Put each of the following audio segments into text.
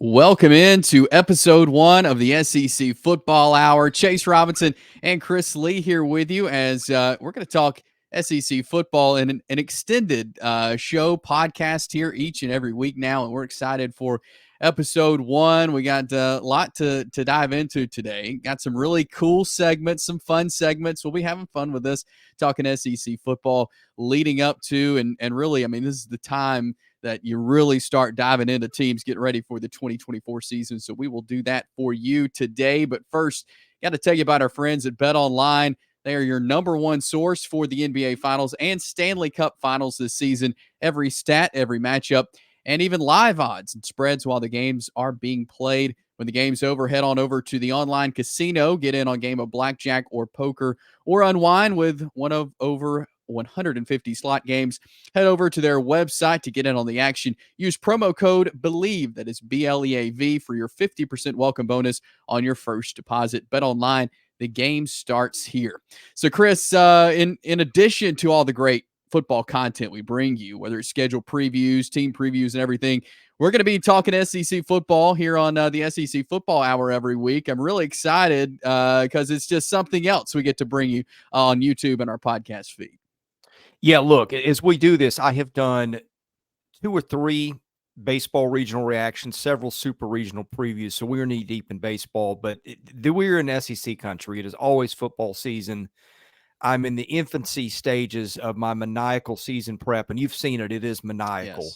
Welcome into episode 1 of the SEC Football Hour. Chase Robinson and Chris Lee here with you as we're going to talk SEC football in an extended show podcast here each and every week now. And we're excited for episode 1. We got a lot to dive into today. Got some really cool segments, some fun segments. We'll be having fun with this, talking SEC football leading up to. And really, I mean, this is the time that you really start diving into teams, getting ready for the 2024 season. So we will do that for you today. But first, got to tell you about our friends at Bet Online. They are your number one source for the NBA Finals and Stanley Cup Finals this season. Every stat, every matchup, and even live odds and spreads while the games are being played. When the game's over, head on over to the online casino, get in on a game of blackjack or poker, or unwind with one of over 150 slot games. Head over to their website to get in on the action. Use promo code BELIEVE, that is BLEAV, for your 50% welcome bonus on your first deposit. Bet Online, the game starts here. So, Chris, in addition to all the great football content we bring you, whether it's schedule previews, team previews, and everything, we're going to be talking SEC football here on the SEC Football Hour every week. I'm really excited because it's just something else we get to bring you on YouTube and our podcast feed. Yeah, look, as we do this, I have done 2 or 3 baseball regional reactions, several super regional previews. So we're knee deep in baseball, but we're in SEC country. It is always football season. I'm in the infancy stages of my maniacal season prep, and you've seen it. It is maniacal.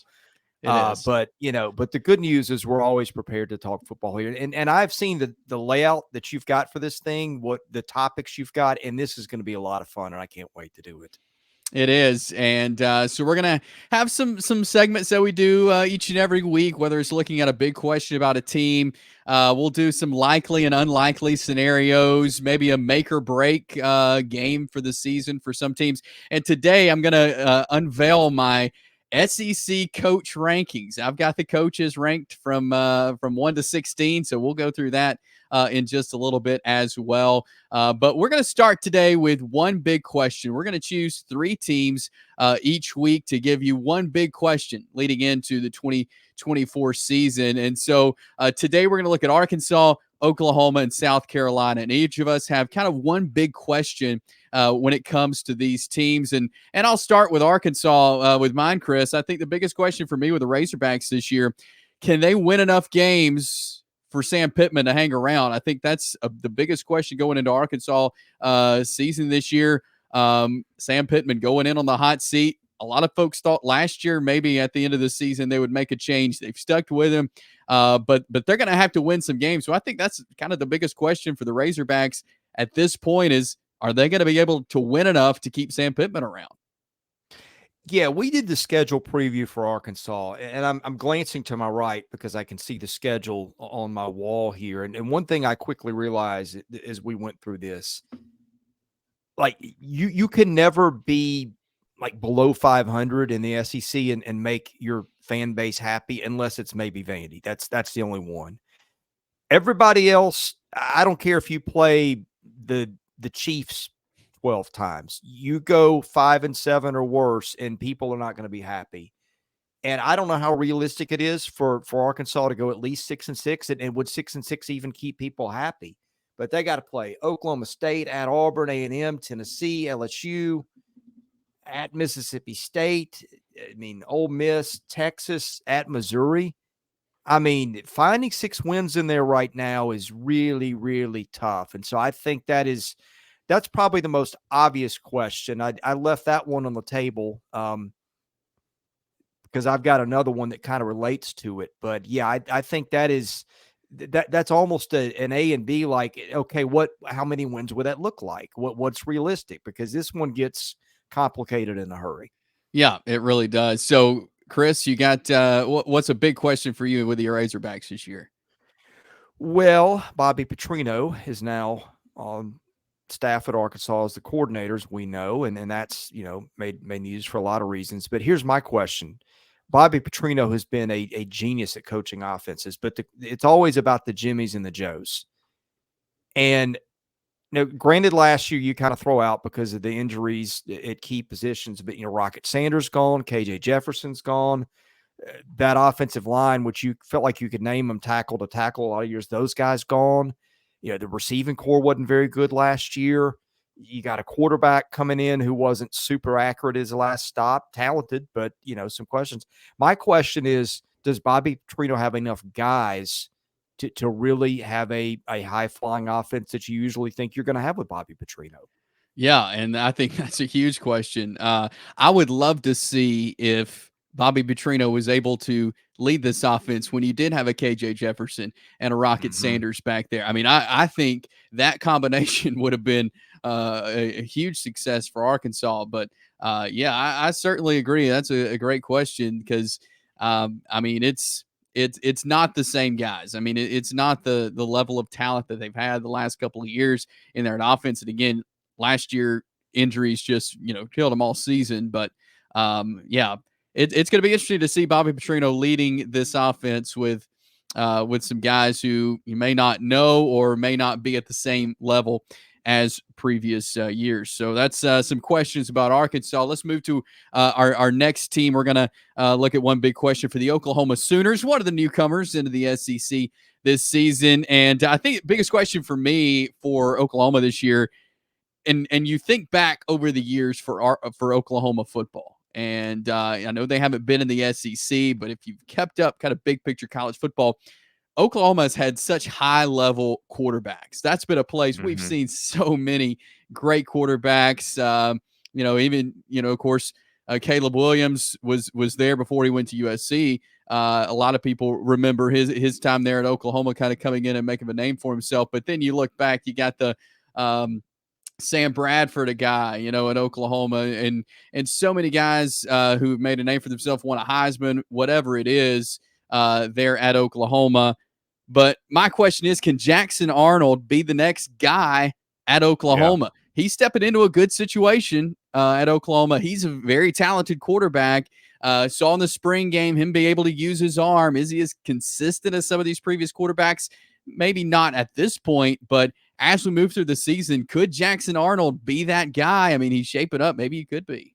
Yes, but the good news is we're always prepared to talk football here. And I've seen the layout that you've got for this thing, what the topics you've got, and this is going to be a lot of fun, and I can't wait to do it. It is. And so we're going to have some segments that we do each and every week, whether it's looking at a big question about a team. We'll do some likely and unlikely scenarios, maybe a make or break game for the season for some teams. And today I'm going to unveil my SEC coach rankings. I've got the coaches ranked from 1 to 16, so we'll go through that in just a little bit as well. But we're going to start today with one big question. We're going to choose 3 teams each week to give you one big question leading into the 2024 season. And so today we're going to look at Arkansas, Oklahoma, and South Carolina. And each of us have kind of one big question when it comes to these teams. And I'll start with Arkansas with mine, Chris. I think the biggest question for me with the Razorbacks this year, can they win enough games for Sam Pittman to hang around? I think that's the biggest question going into Arkansas season this year. Sam Pittman going in on the hot seat. A lot of folks thought last year maybe at the end of the season they would make a change. They've stuck with him, but they're going to have to win some games. So I think that's kind of the biggest question for the Razorbacks at this point is, are they going to be able to win enough to keep Sam Pittman around? Yeah, we did the schedule preview for Arkansas, and I'm glancing to my right because I can see the schedule on my wall here. And one thing I quickly realized as we went through this, like you can never be like below 500 in the SEC and make your fan base happy unless it's maybe Vandy. That's the only one. Everybody else, I don't care if you play the Chiefs 12 times. You go 5-7 or worse, and people are not going to be happy. And I don't know how realistic it is for Arkansas to go at least 6-6, and would 6-6 even keep people happy? But they got to play Oklahoma State, at Auburn, A&M, Tennessee, LSU, at Mississippi State. I mean, Ole Miss, Texas, at Missouri. I mean, finding 6 wins in there right now is really, really tough. And so I think that's probably the most obvious question. I left that one on the table because I've got another one that kind of relates to it. But yeah, I think that's almost an A and B. Like, okay, how many wins would that look like? What's realistic? Because this one gets complicated in a hurry. Yeah, it really does. So, Chris, you got what's a big question for you with the Razorbacks this year? Well, Bobby Petrino is now on staff at Arkansas as the coordinators, we know, and that's, made news for a lot of reasons. But here's my question. Bobby Petrino has been a genius at coaching offenses, but it's always about the Jimmies and the Joes. And granted, last year you kind of throw out because of the injuries at key positions, but Rocket Sanders gone, KJ Jefferson's gone. that offensive line, which you felt like you could name them tackle to tackle a lot of years, those guys gone. The receiving core wasn't very good last year. You got a quarterback coming in who wasn't super accurate as the last stop, talented, but, some questions. My question is, does Bobby Petrino have enough guys to really have a high-flying offense that you usually think you're going to have with Bobby Petrino? Yeah, and I think that's a huge question. I would love to see if Bobby Petrino was able to lead this offense when you did have a KJ Jefferson and a Rocket Sanders back there. I mean, I think that combination would have been a huge success for Arkansas. But yeah, I certainly agree. That's a great question because I mean, it's not the same guys. I mean, it's not the level of talent that they've had the last couple of years in their offense. And again, last year injuries just killed them all season. But yeah, it's going to be interesting to see Bobby Petrino leading this offense with some guys who you may not know or may not be at the same level as previous years. So that's some questions about Arkansas. Let's move to our next team. We're going to look at one big question for the Oklahoma Sooners. One of the newcomers into the SEC this season. And I think the biggest question for me for Oklahoma this year, and you think back over the years for Oklahoma football, and I know they haven't been in the SEC, but if you've kept up kind of big picture college football, Oklahoma has had such high-level quarterbacks. That's been a place we've seen so many great quarterbacks. Even of course, Caleb Williams was there before he went to USC. A lot of people remember his time there at Oklahoma, kind of coming in and making a name for himself. But then you look back, you got the Sam Bradford, a guy, at Oklahoma, and so many guys who made a name for themselves, won a Heisman, whatever it is, there at Oklahoma. But my question is, can Jaxson Arnold be the next guy at Oklahoma? Yeah. He's stepping into a good situation at Oklahoma. He's a very talented quarterback. Saw in the spring game him be able to use his arm. Is he as consistent as some of these previous quarterbacks? Maybe not at this point, but as we move through the season, could Jaxson Arnold be that guy? I mean, he's shaping up. Maybe he could be.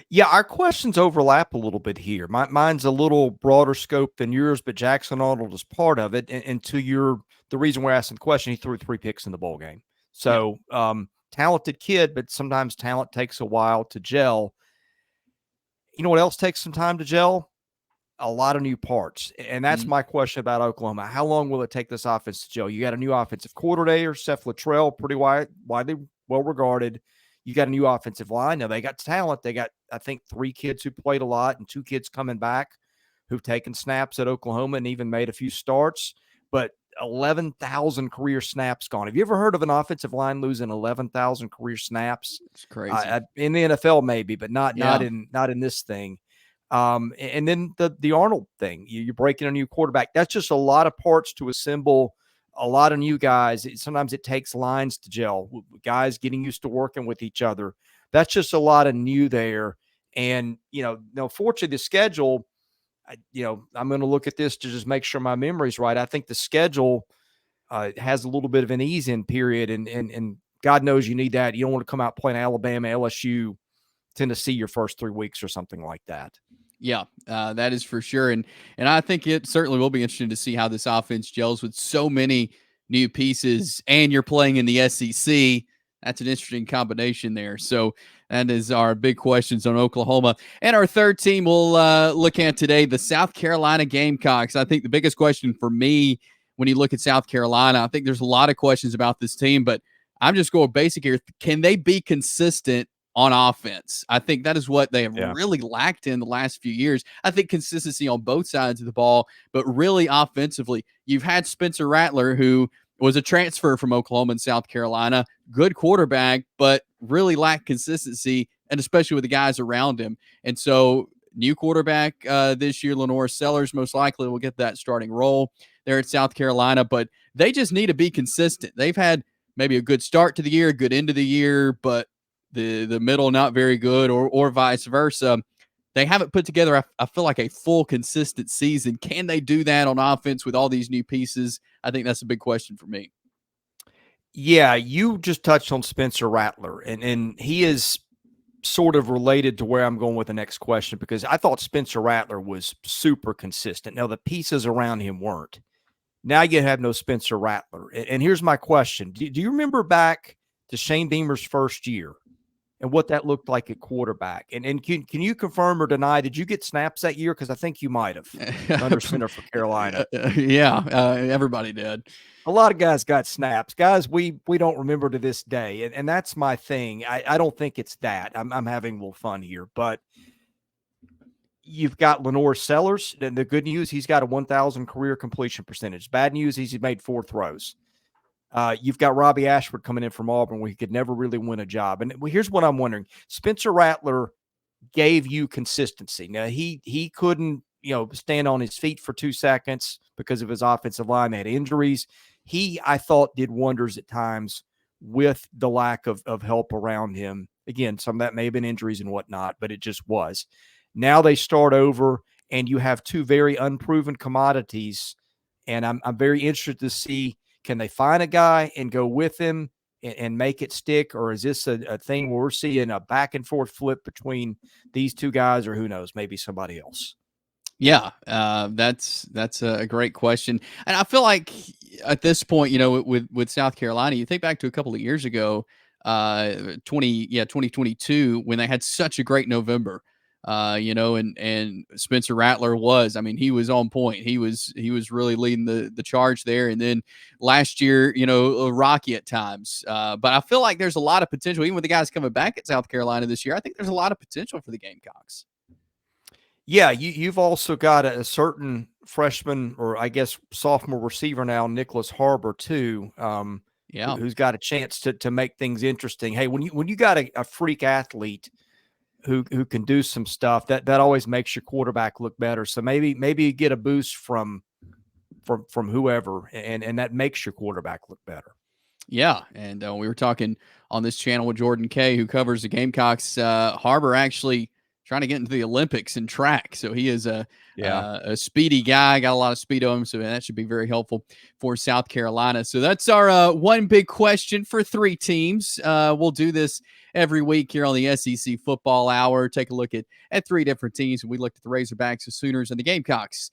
Yeah, our questions overlap a little bit here. Mine's a little broader scope than yours, but Jaxson Arnold is part of it. And the reason we're asking the question, he threw 3 picks in the bowl game. So talented kid, but sometimes talent takes a while to gel. You know what else takes some time to gel? A lot of new parts. And that's my question about Oklahoma. How long will it take this offense to gel? You got a new offensive coordinator, Seth Luttrell, pretty widely well regarded. You got a new offensive line. Now, they got talent. They got, I think, 3 kids who played a lot and 2 kids coming back who've taken snaps at Oklahoma and even made a few starts. But 11,000 career snaps gone. Have you ever heard of an offensive line losing 11,000 career snaps? It's crazy. In the NFL, maybe, but not in this thing. And then the Arnold thing. You're breaking a new quarterback. That's just a lot of parts to assemble. A lot of new guys. Sometimes it takes lines to gel, guys getting used to working with each other. That's just a lot of new there. And, fortunately, the schedule, I'm going to look at this to just make sure my memory's right. I think the schedule has a little bit of an ease-in period, and God knows you need that. You don't want to come out playing Alabama, LSU, Tennessee your first 3 weeks or something like that. Yeah, that is for sure. And I think it certainly will be interesting to see how this offense gels with so many new pieces, and you're playing in the SEC. That's an interesting combination there. So that is our big questions on Oklahoma. And our third team we'll look at today, the South Carolina Gamecocks. I think the biggest question for me when you look at South Carolina, I think there's a lot of questions about this team, but I'm just going basic here. Can they be consistent on offense? I think that is what they have really lacked in the last few years. I think consistency on both sides of the ball, but really offensively. You've had Spencer Rattler, who was a transfer from Oklahoma and South Carolina, good quarterback, but really lacked consistency, and especially with the guys around him. And so new quarterback this year, Lenore Sellers, most likely will get that starting role there at South Carolina, but they just need to be consistent. They've had maybe a good start to the year, a good end of the year, but the middle not very good, or vice versa. They haven't put together, I feel like, a full consistent season. Can they do that on offense with all these new pieces? I think that's a big question for me. Yeah, you just touched on Spencer Rattler, and he is sort of related to where I'm going with the next question, because I thought Spencer Rattler was super consistent. Now, the pieces around him weren't. Now you have no Spencer Rattler. And here's my question. Do you remember back to Shane Beamer's first year and what that looked like at quarterback? And can you confirm or deny, did you get snaps that year? Because I think you might have, under center for Carolina. Yeah, everybody did. A lot of guys got snaps. Guys, we don't remember to this day. And that's my thing. I don't think it's that. I'm having a little fun here. But you've got Lenore Sellers. And the good news, he's got a 1,000 career completion percentage. Bad news, he's made 4 throws. You've got Robbie Ashford coming in from Auburn, where he could never really win a job. And here's what I'm wondering. Spencer Rattler gave you consistency. Now, he couldn't, stand on his feet for 2 seconds because of his offensive line. They had injuries. He, I thought, did wonders at times with the lack of help around him. Again, some of that may have been injuries and whatnot, but it just was. Now they start over, and you have 2 very unproven commodities, and I'm very interested to see, can they find a guy and go with him and make it stick, or is this a thing where we're seeing a back and forth flip between these 2 guys, or who knows, maybe somebody else? Yeah, that's a great question, and I feel like at this point, with South Carolina, you think back to a couple of years ago, 2022, when they had such a great November, and Spencer Rattler was, he was on point. He was really leading the charge there, and then last year, rocky at times, but I feel like there's a lot of potential, even with the guys coming back at South Carolina this year. I think there's a lot of potential for the Gamecocks. Yeah, you've also got a certain freshman, or I guess sophomore receiver now, Nicholas Harbor, too, Yeah. who's got a chance to make things interesting. Hey, when you got a freak athlete who can do some stuff, that always makes your quarterback look better. So maybe you get a boost from whoever, and that makes your quarterback look better. Yeah, and we were talking on this channel with Jordan Kay, who covers the Gamecocks. Harbor actually trying to get into the Olympics in track, so he is a speedy guy. Got a lot of speed on him, so that should be very helpful for South Carolina. So that's our one big question for 3 teams. We'll do this every week here on the SEC Football Hour. Take a look at 3 different teams. We looked at the Razorbacks, the Sooners, and the Gamecocks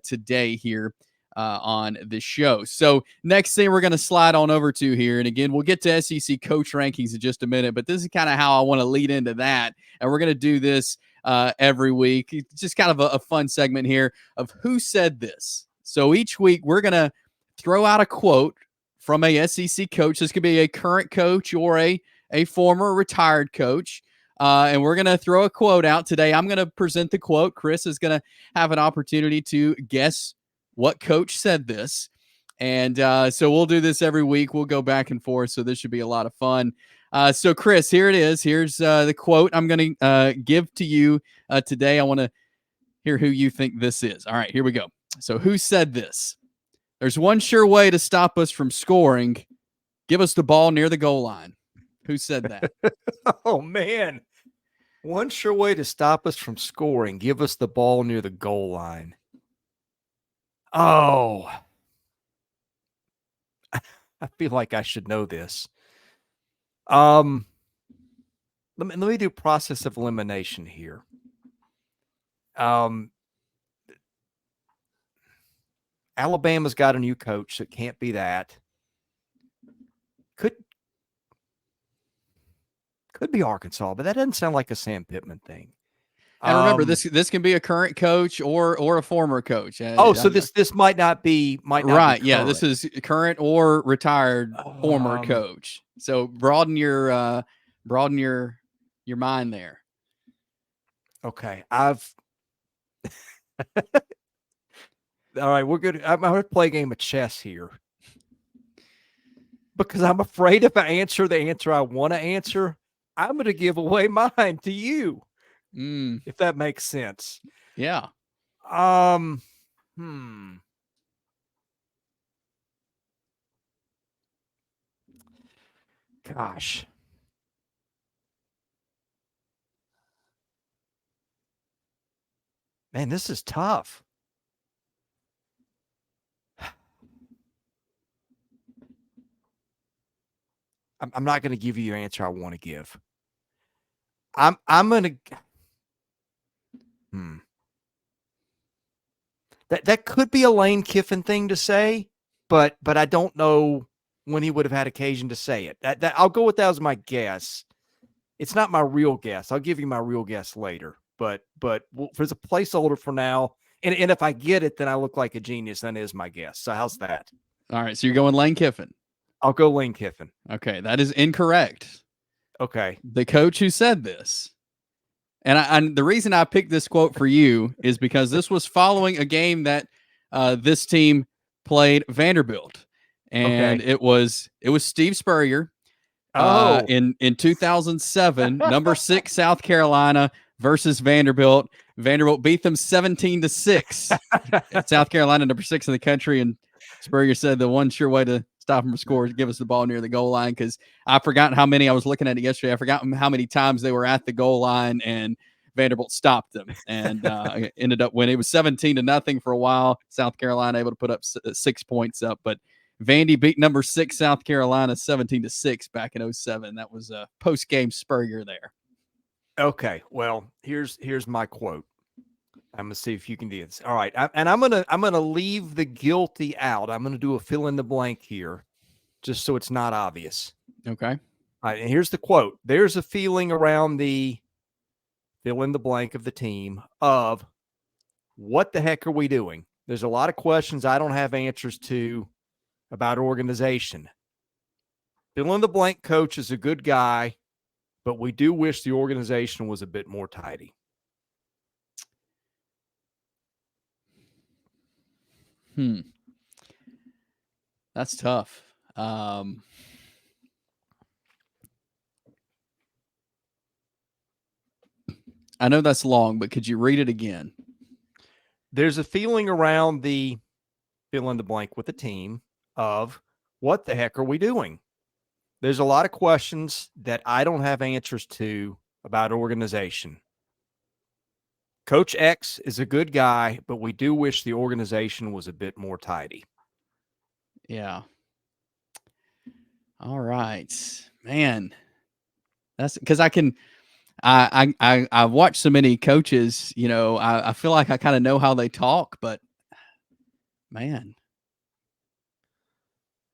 today here on the show. So next thing we're going to slide on over to here, and again, we'll get to SEC coach rankings in just a minute, but this is kind of how I want to lead into that, and we're going to do this every week. It's just kind of a fun segment here of who said this. So each week we're going to throw out a quote from a SEC coach. This could be a current coach or a former retired coach. And we're going to throw a quote out today. I'm going to present the quote. Chris is going to have an opportunity to guess what coach said this. And so we'll do this every week. We'll go back and forth. So this should be a lot of fun. So Chris, here it is. Here's the quote I'm going to give to you today. I want to hear who you think this is. All right, here we go. So who said this? There's one sure way to stop us from scoring. Give us the ball near the goal line. Who said that? Oh, man. One sure way to stop us from scoring. Give us the ball near the goal line. Oh, I feel like I should know this. Let me do process of elimination here. Alabama's got a new coach, so it can't be that. Could be Arkansas, but that doesn't sound like a Sam Pittman thing. And remember, this can be a current coach or a former coach. So this might not be right. Be yeah, this is current or retired former coach. So broaden your mind there. Okay, all right, we're good. I'm going to play a game of chess here, because I'm afraid if I answer the answer I want to answer, I'm going to give away mine to you. If that makes sense. Yeah. Gosh. Man, this is tough. I'm not going to give you your answer I want to give. I'm gonna. That could be a Lane Kiffin thing to say, but I don't know when he would have had occasion to say it. That I'll go with that as my guess. It's not my real guess. I'll give you my real guess later. But there's a placeholder for now. And if I get it, then I look like a genius. That is my guess. So how's that? All right, so you're going Lane Kiffin. I'll go Lane Kiffin. Okay, that is incorrect. Okay. The coach who said this, and the reason I picked this quote for you is because this was following a game that this team played Vanderbilt, and it was Steve Spurrier in 2007, number 6 South Carolina versus Vanderbilt. Vanderbilt beat them 17-6. South Carolina, number 6 in the country, and Spurrier said the one sure way to stop them from scoring is give us the ball near the goal line, because I forgot how many, I was looking at it yesterday, I forgot how many times they were at the goal line and Vanderbilt stopped them and ended up winning. It was 17-0 for a while. South Carolina able to put up 6 points up, but Vandy beat number 6 South Carolina 17-6 back in 2007. That was a post-game Spurrier there. Okay, well, here's my quote. I'm gonna see if you can do this. All right, I'm gonna leave the guilty out. I'm gonna do a fill in the blank here, just so it's not obvious. Okay. All right, and here's the quote. There's a feeling around the fill in the blank of the team of what the heck are we doing? There's a lot of questions I don't have answers to about organization. Fill in the blank coach is a good guy, but we do wish the organization was a bit more tidy. That's tough. I know that's long, but could you read it again? There's a feeling around the fill in the blank with the team of what the heck are we doing? There's a lot of questions that I don't have answers to about organization. Coach X is a good guy, but we do wish the organization was a bit more tidy. Yeah. All right, man. That's because I've watched so many coaches, you know, I feel like I kind of know how they talk, but man,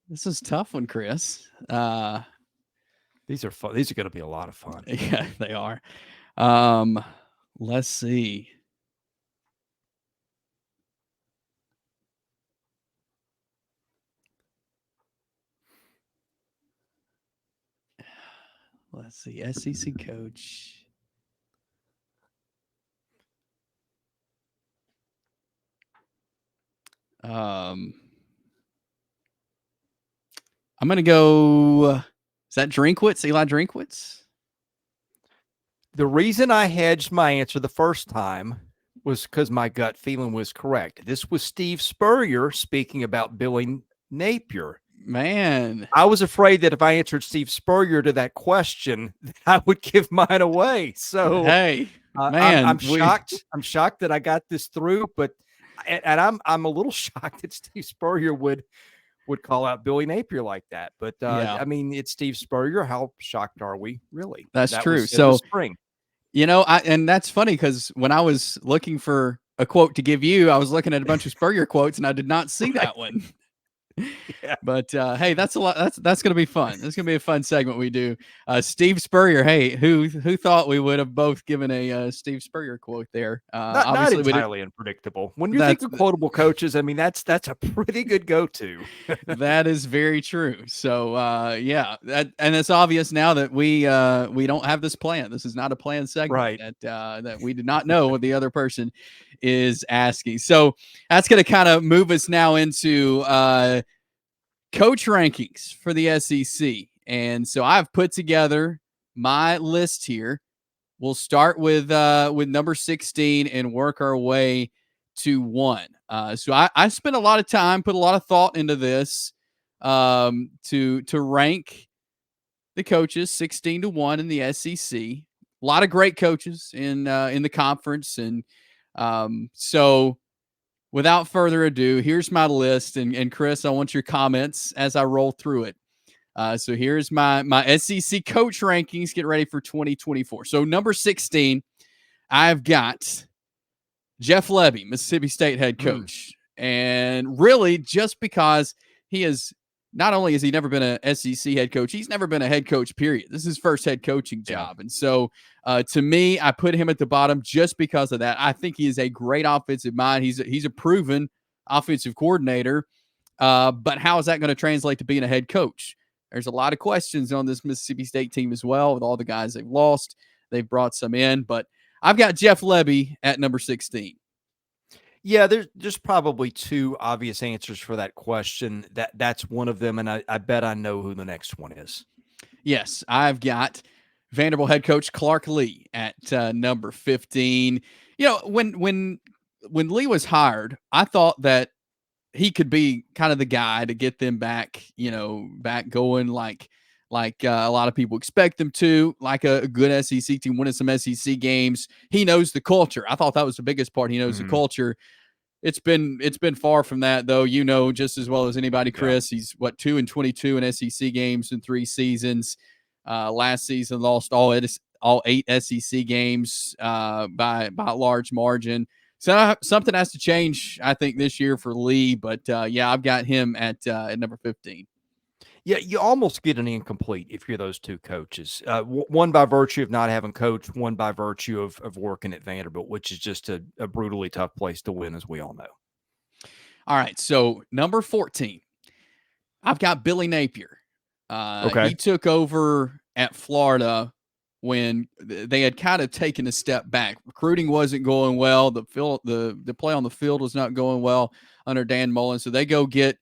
this is a tough one, Chris. These are fun. These are going to be a lot of fun. Yeah, they are. Let's see. Let's see. SEC coach. I'm going to go. Is that Drinkwitz? Eli Drinkwitz? The reason I hedged my answer the first time was because my gut feeling was correct. This was Steve Spurrier speaking about Billy Napier. Man, I was afraid that if I answered Steve Spurrier to that question, I would give mine away. So, hey, man, I'm shocked. I'm shocked that I got this through, but I'm a little shocked that Steve Spurrier would call out Billy Napier like that. But yeah. I mean, it's Steve Spurrier. How shocked are we, really? That's true. So, spring. You know, and that's funny because when I was looking for a quote to give you, I was looking at a bunch of Spurrier quotes and I did not see that one. Yeah. But hey, that's a lot. That's going to be fun. That's going to be a fun segment we do. Steve Spurrier. Hey, who thought we would have both given a Steve Spurrier quote there? Not entirely unpredictable. When you think of quotable coaches, I mean that's a pretty good go-to. That is very true. So yeah, and it's obvious now that we don't have this plan. This is not a planned segment. Right. That we did not know what the other person is asking. So that's going to kind of move us now into coach rankings for the SEC. And so I've put together my list here. We'll start with number 16 and work our way to 1. So I spent a lot of time, put a lot of thought into this to rank the coaches 16-1 in the SEC. A lot of great coaches in the conference. And so without further ado, here's my list. And Chris, I want your comments as I roll through it. So here's my SEC coach rankings. Get ready for 2024. So number 16, I've got Jeff Lebby, Mississippi State head coach. And really just because he is not only has he never been a SEC head coach, he's never been a head coach, period. This is his first head coaching job. And so to me, I put him at the bottom just because of that. I think he is a great offensive mind. He's a proven offensive coordinator. But how is that going to translate to being a head coach? There's a lot of questions on this Mississippi State team as well with all the guys they've lost. They've brought some in, but I've got Jeff Lebby at number 16. Yeah, there's probably two obvious answers for that question. That's one of them, and I bet I know who the next one is. Yes, I've got Vanderbilt head coach Clark Lee at number 15. You know, when Lee was hired, I thought that he could be kind of the guy to get them back going like a lot of people expect them to, like a good SEC team winning some SEC games. He knows the culture. I thought that was the biggest part. He knows the culture. It's been far from that, though. You know just as well as anybody, Chris. Yeah. He's 2-22 in SEC games in 3 seasons. Last season lost all 8 SEC games by a large margin. So something has to change, I think, this year for Lee. But yeah, I've got him at number 15. Yeah, you almost get an incomplete if you're those two coaches. One by virtue of not having coached, one by virtue of working at Vanderbilt, which is just a brutally tough place to win, as we all know. All right, so number 14, I've got Billy Napier. Okay. He took over at Florida when they had kind of taken a step back. Recruiting wasn't going well. The play on the field was not going well under Dan Mullen. So they go get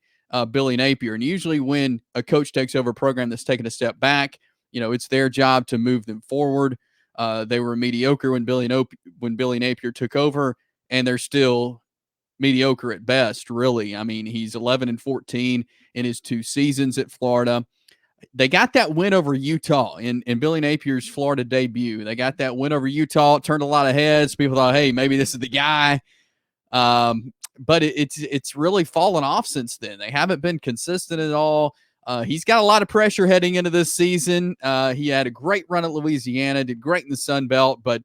Billy Napier. And usually when a coach takes over a program that's taken a step back, it's their job to move them forward. They were mediocre when Billy Napier took over, and they're still mediocre at best, really. I mean, he's 11-14 in his 2 seasons at Florida. They got that win over Utah in Billy Napier's Florida debut. They got that win over Utah. It turned a lot of heads. People thought, hey, maybe this is the guy. But it's really fallen off since then. They haven't been consistent at all. He's got a lot of pressure heading into this season. He had a great run at Louisiana, did great in the Sun Belt, but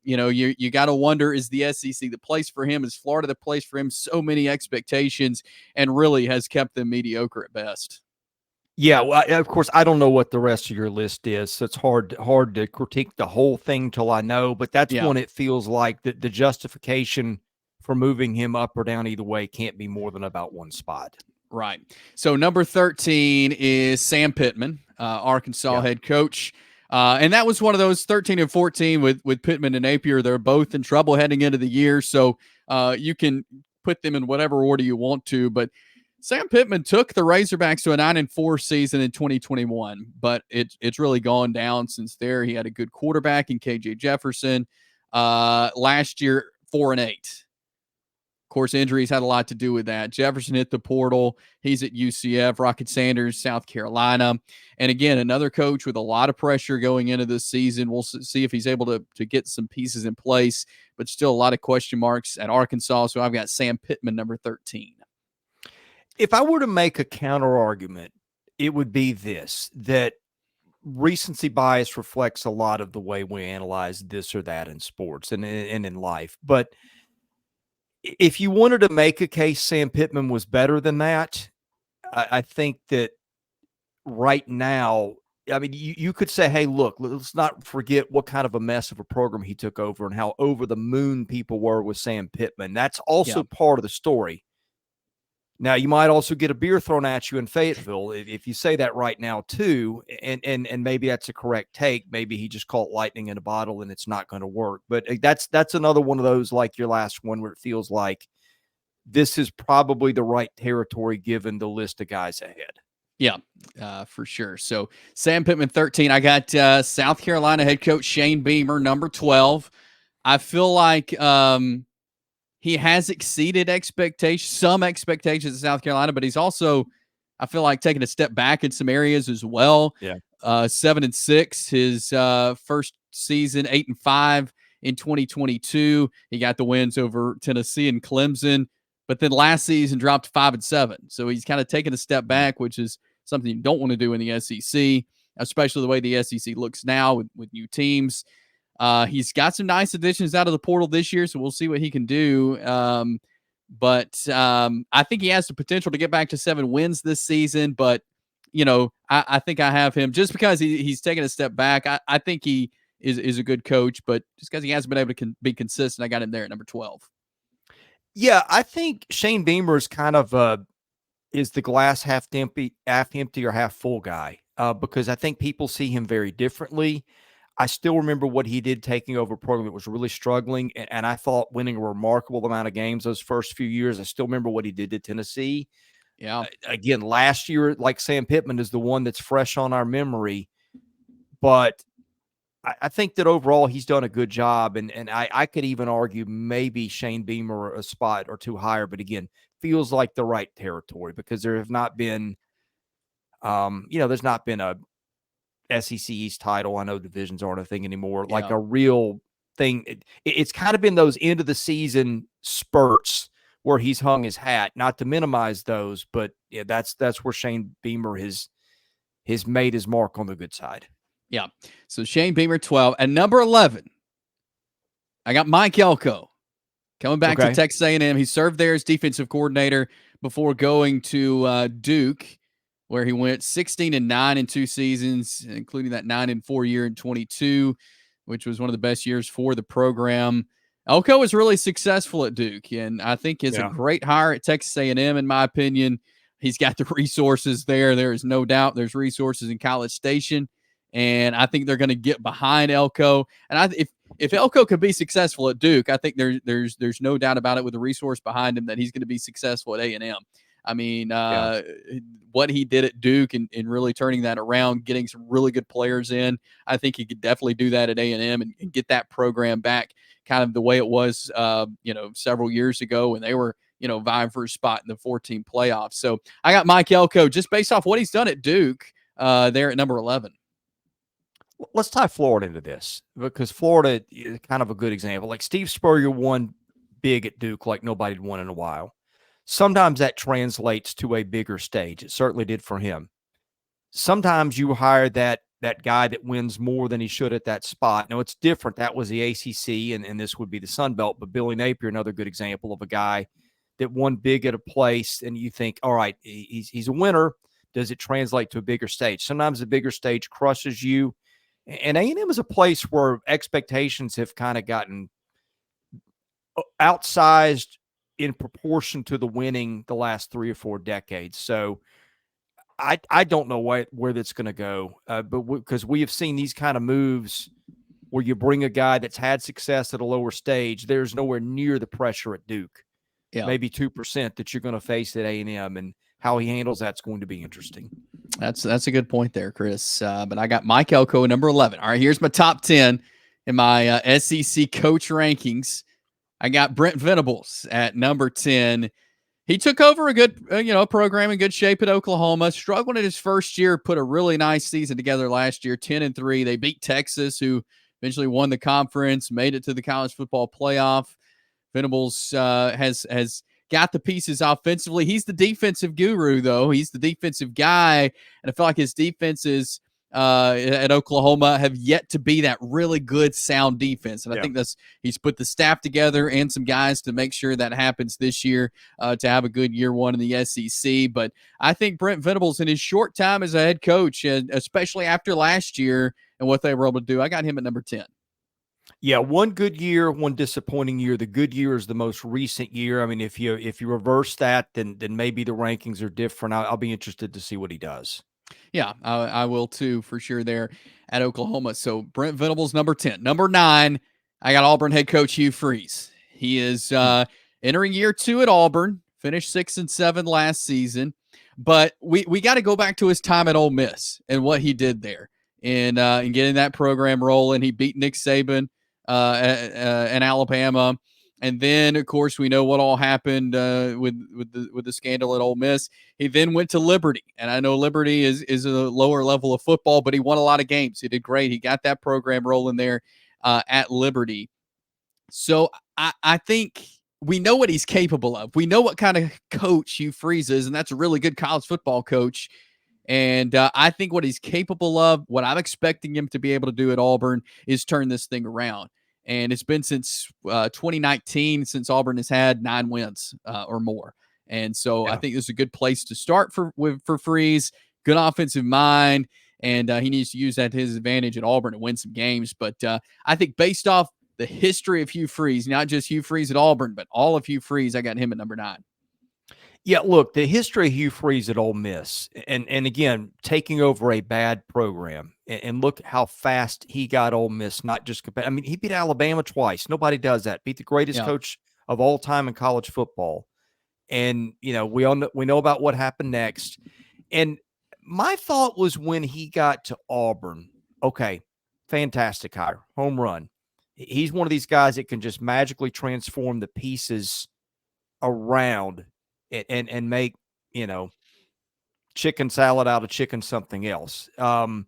you got to wonder, is the SEC the place for him? Is Florida the place for him? So many expectations, and really has kept them mediocre at best. Yeah, well, of course, I don't know what the rest of your list is, so it's hard to critique the whole thing till I know. But that's when it feels like the justification for moving him up or down either way can't be more than about one spot. Right. So number 13 is Sam Pittman, Arkansas head coach. And that was one of those 13 and 14 with Pittman and Napier. They're both in trouble heading into the year. So you can put them in whatever order you want to. But Sam Pittman took the Razorbacks to a 9-4 season in 2021, but it's really gone down since there. He had a good quarterback in KJ Jefferson. Last year, 4-8. Of course, injuries had a lot to do with that. Jefferson hit the portal. He's at UCF. Rocket Sanders, South Carolina. And again, another coach with a lot of pressure going into this season. We'll see if he's able to get some pieces in place, but still a lot of question marks at Arkansas. So I've got Sam Pittman, number 13. If I were to make a counter argument, it would be this, that recency bias reflects a lot of the way we analyze this or that in sports and in life. But if you wanted to make a case Sam Pittman was better than that, I think that right now, I mean, you could say, hey, look, let's not forget what kind of a mess of a program he took over and how over the moon people were with Sam Pittman. That's also part of the story. Now, you might also get a beer thrown at you in Fayetteville if you say that right now, too, and maybe that's a correct take. Maybe he just caught lightning in a bottle and it's not going to work. But that's another one of those, like your last one, where it feels like this is probably the right territory given the list of guys ahead. Yeah, for sure. So Sam Pittman, 13. I got South Carolina head coach Shane Beamer, number 12. I feel like he has exceeded some expectations in South Carolina, but he's also, I feel like, taking a step back in some areas as well. Yeah. 7-6, his first season, 8-5 in 2022. He got the wins over Tennessee and Clemson, but then last season dropped 5-7. So he's kind of taken a step back, which is something you don't want to do in the SEC, especially the way the SEC looks now with new teams. He's got some nice additions out of the portal this year, so we'll see what he can do. But I think he has the potential to get back to 7 wins this season. But, I think I have him just because he's taken a step back. I think he is a good coach, but just because he hasn't been able to be consistent, I got him there at number 12. Yeah, I think Shane Beamer is kind of is the glass half empty or half full guy because I think people see him very differently. I still remember what he did taking over a program that was really struggling, and I thought winning a remarkable amount of games those first few years. I still remember what he did to Tennessee. Yeah. Again, last year, like Sam Pittman is the one that's fresh on our memory, but I think that overall he's done a good job, and I could even argue maybe Shane Beamer a spot or two higher, but again, feels like the right territory because there have not been, there's not been a SEC East title. I know divisions aren't a thing anymore, like a real thing. It's kind of been those end of the season spurts where he's hung his hat, not to minimize those, but yeah, that's where Shane Beamer has made his mark on the good side. Yeah. So Shane Beamer, 12. And number 11, I got Mike Elko coming back to Texas A&M. He served there as defensive coordinator before going to Duke, where he went 16-9 in 2 seasons, including that 9-4 year in 22, which was one of the best years for the program. Elko was really successful at Duke, and I think is a great hire at Texas A&M, in my opinion. He's got the resources there. There is no doubt there's resources in College Station, and I think they're going to get behind Elko. And if Elko could be successful at Duke, I think there's no doubt about it with the resource behind him that he's going to be successful at A&M. I mean, what he did at Duke and really turning that around, getting some really good players in, I think he could definitely do that at A&M and get that program back kind of the way it was, several years ago when they were, vying for a spot in the 14 playoffs. So I got Mike Elko just based off what he's done at Duke there at number 11. Let's tie Florida into this because Florida is kind of a good example. Like Steve Spurrier won big at Duke like nobody'd won in a while. Sometimes that translates to a bigger stage. It certainly did for him. Sometimes you hire that guy that wins more than he should at that spot. Now, it's different. That was the ACC, and this would be the Sun Belt. But Billy Napier, another good example of a guy that won big at a place, and you think, all right, he's a winner. Does it translate to a bigger stage? Sometimes the bigger stage crushes you. And A&M is a place where expectations have kind of gotten outsized in proportion to the winning the last 3 or 4 decades. So I don't know where that's going to go, but because we have seen these kind of moves where you bring a guy that's had success at a lower stage, there's nowhere near the pressure at Duke. Yeah. Maybe 2% that you're going to face at A&M, and how he handles that's going to be interesting. That's a good point there, Chris. But I got Mike Elko, number 11. All right, here's my top 10 in my SEC coach rankings. I got Brent Venables at number 10. He took over a good, program in good shape at Oklahoma. Struggled in his first year, put a really nice season together last year, 10-3. They beat Texas, who eventually won the conference, made it to the college football playoff. Venables has got the pieces offensively. He's the defensive guru, though. He's the defensive guy, and I feel like his defenses at Oklahoma have yet to be that really good, sound defense. And I think he's put the staff together and some guys to make sure that happens this year to have a good year one in the SEC. But I think Brent Venables, in his short time as a head coach, especially after last year and what they were able to do, I got him at number 10. Yeah, one good year, one disappointing year. The good year is the most recent year. I mean, if you reverse that, then maybe the rankings are different. I'll be interested to see what he does. Yeah, I will too, for sure, there at Oklahoma. So Brent Venables, number 10. Number 9, I got Auburn head coach Hugh Freeze. He is entering year 2 at Auburn, finished 6-7 last season. But we got to go back to his time at Ole Miss and what he did there in getting that program rolling. He beat Nick Saban in Alabama. And then, of course, we know what all happened with the scandal at Ole Miss. He then went to Liberty, and I know Liberty is a lower level of football, but he won a lot of games. He did great. He got that program rolling there at Liberty. So I think we know what he's capable of. We know what kind of coach Hugh Freeze is, and that's a really good college football coach. And I think what he's capable of, what I'm expecting him to be able to do at Auburn, is turn this thing around. And it's been since 2019 since Auburn has had 9 wins or more. And so I think this is a good place to start for Freeze. Good offensive mind, and he needs to use that to his advantage at Auburn to win some games. But I think based off the history of Hugh Freeze, not just Hugh Freeze at Auburn, but all of Hugh Freeze, I got him at number 9. Yeah, look, the history of Hugh Freeze at Ole Miss, and again, taking over a bad program, and look how fast he got Ole Miss, not just I mean, he beat Alabama twice. Nobody does that. Beat the greatest coach of all time in college football. And, you know, we know about what happened next. And my thought was when he got to Auburn, okay, fantastic hire, home run. He's one of these guys that can just magically transform the pieces around and make, you know, chicken salad out of chicken something else. And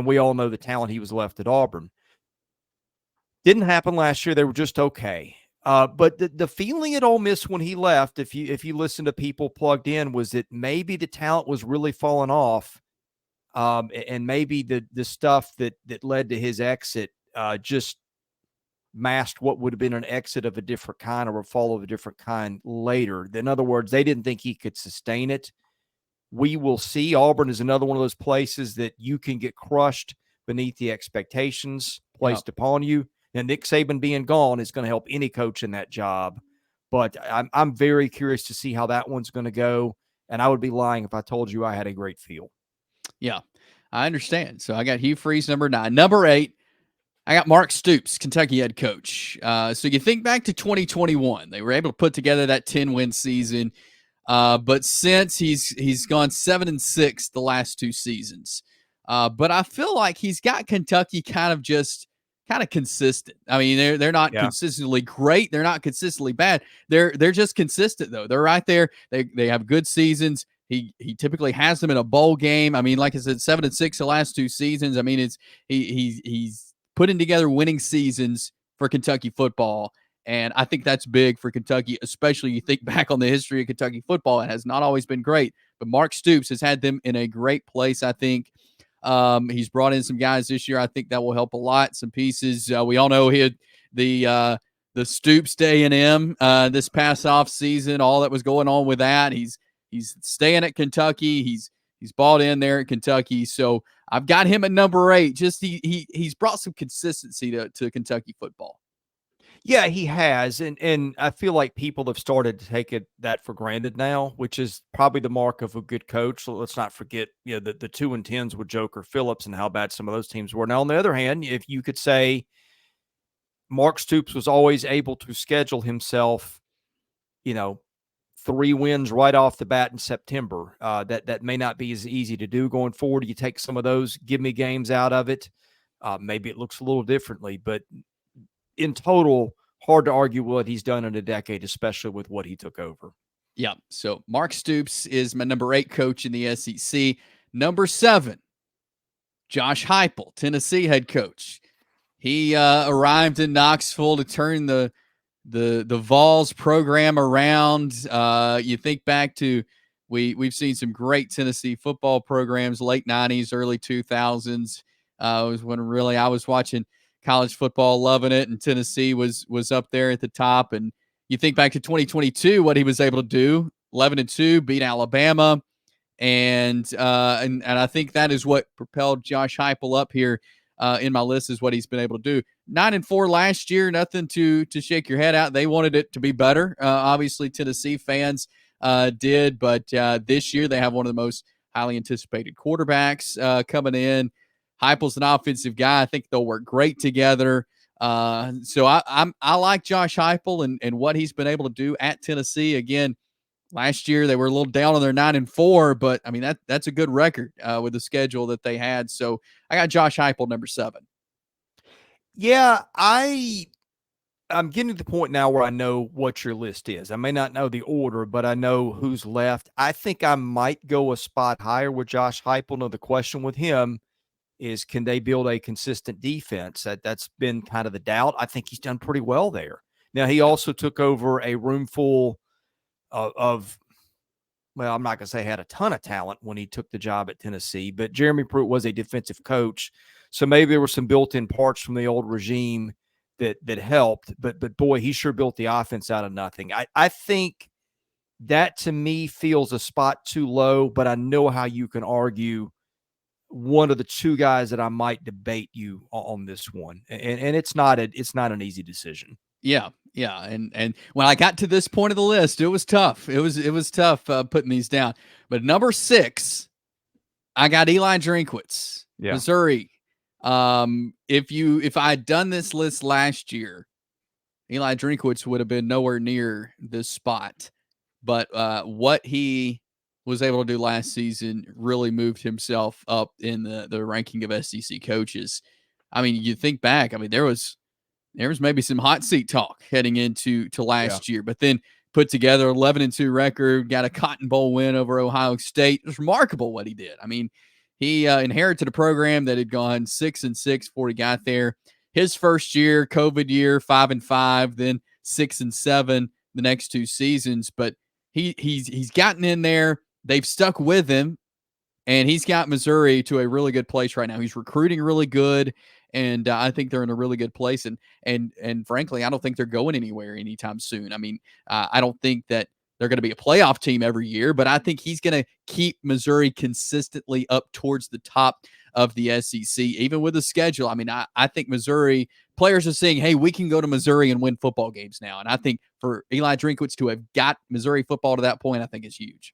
we all know the talent he was left at Auburn. Didn't happen last year. They were just okay. But the feeling at Ole Miss when he left, if you listen to people plugged in, was that maybe the talent was really falling off, and maybe the stuff that led to his exit just masked what would have been an exit of a different kind or a fall of a different kind later. In other words, they didn't think he could sustain it. We will see. Auburn is another one of those places that you can get crushed beneath the expectations placed upon you. And Nick Saban being gone is going to help any coach in that job. But I'm very curious to see how that one's going to go. And I would be lying if I told you I had a great feel. Yeah, I understand. So I got Hugh Freeze, number 9. Number 8, I got Mark Stoops, Kentucky head coach. So you think back to 2021. They were able to put together that 10-win season. But since he's gone 7-6 the last 2 seasons. But I feel like he's got Kentucky kind of consistent. I mean, they're not consistently great. They're not consistently bad. They're just consistent though. They're right there. They have good seasons. He typically has them in a bowl game. I mean, like I said, 7-6 the last 2 seasons. I mean, he's putting together winning seasons for Kentucky football. And I think that's big for Kentucky, especially you think back on the history of Kentucky football. It has not always been great, but Mark Stoops has had them in a great place, I think. He's brought in some guys this year. I think that will help a lot. Some pieces. We all know he had the Stoops to A&M this past off season. All that was going on with that. He's staying at Kentucky. He's bought in there at Kentucky. So I've got him at number 8. Just he's brought some consistency to Kentucky football. Yeah, he has, and I feel like people have started to take that for granted now, which is probably the mark of a good coach. So let's not forget, you know, the 2-10s with Joker Phillips and how bad some of those teams were. Now, on the other hand, if you could say Mark Stoops was always able to schedule himself, you know, 3 wins right off the bat in September, that may not be as easy to do going forward. You take some of those give me games out of it. Maybe it looks a little differently, but in total, hard to argue what he's done in a decade, especially with what he took over. Yeah. So Mark Stoops is my number 8 coach in the SEC. Number 7, Josh Heupel, Tennessee head coach. He arrived in Knoxville to turn the Vols program around. You think back to we've seen some great Tennessee football programs, late 90s, early 2000s. Was when really I was watching college football, loving it, and Tennessee was up there at the top. And you think back to 2022, what he was able to do: 11-2, beat Alabama, and I think that is what propelled Josh Heupel up here in my list, is what he's been able to do. 9-4 last year, nothing to shake your head out. They wanted it to be better. Obviously, Tennessee fans did, but this year they have one of the most highly anticipated quarterbacks coming in. Heupel's an offensive guy. I think they'll work great together. So I like Josh Heupel and what he's been able to do at Tennessee. Again, last year they were a little down on their 9-4, but I mean that's a good record with the schedule that they had. So I got Josh Heupel, number 7. Yeah, I'm getting to the point now where I know what your list is. I may not know the order, but I know who's left. I think I might go a spot higher with Josh Heupel. Now, the question with him is, can they build a consistent defense? That's been kind of the doubt. I think he's done pretty well there. Now, he also took over a room full of well, I'm not going to say had a ton of talent when he took the job at Tennessee, but Jeremy Pruitt was a defensive coach. So maybe there were some built-in parts from the old regime that helped, but boy, he sure built the offense out of nothing. I think that to me feels a spot too low, but I know how you can argue one of the two guys that I might debate you on this one. And it's not an easy decision. Yeah, yeah, and when I got to this point of the list, it was tough. It was tough putting these down. But number 6, I got Eli Drinkwitz, Missouri. If I had done this list last year, Eli Drinkwitz would have been nowhere near this spot. But what he was able to do last season really moved himself up in the ranking of SEC coaches. I mean, you think back, I mean, there was maybe some hot seat talk heading into last year, but then put together 11-2 record, got a Cotton Bowl win over Ohio State. It was remarkable what he did. I mean, he inherited a program that had gone 6-6 before he got there. His first year, COVID year, 5-5, then 6-7 the next 2 seasons. But he's gotten in there. They've stuck with him, and he's got Missouri to a really good place right now. He's recruiting really good, and I think they're in a really good place. And frankly, I don't think they're going anywhere anytime soon. I mean, I don't think that they're going to be a playoff team every year, but I think he's going to keep Missouri consistently up towards the top of the SEC, even with the schedule. I mean, I think Missouri players are saying, hey, we can go to Missouri and win football games now. And I think for Eli Drinkwitz to have got Missouri football to that point, I think is huge.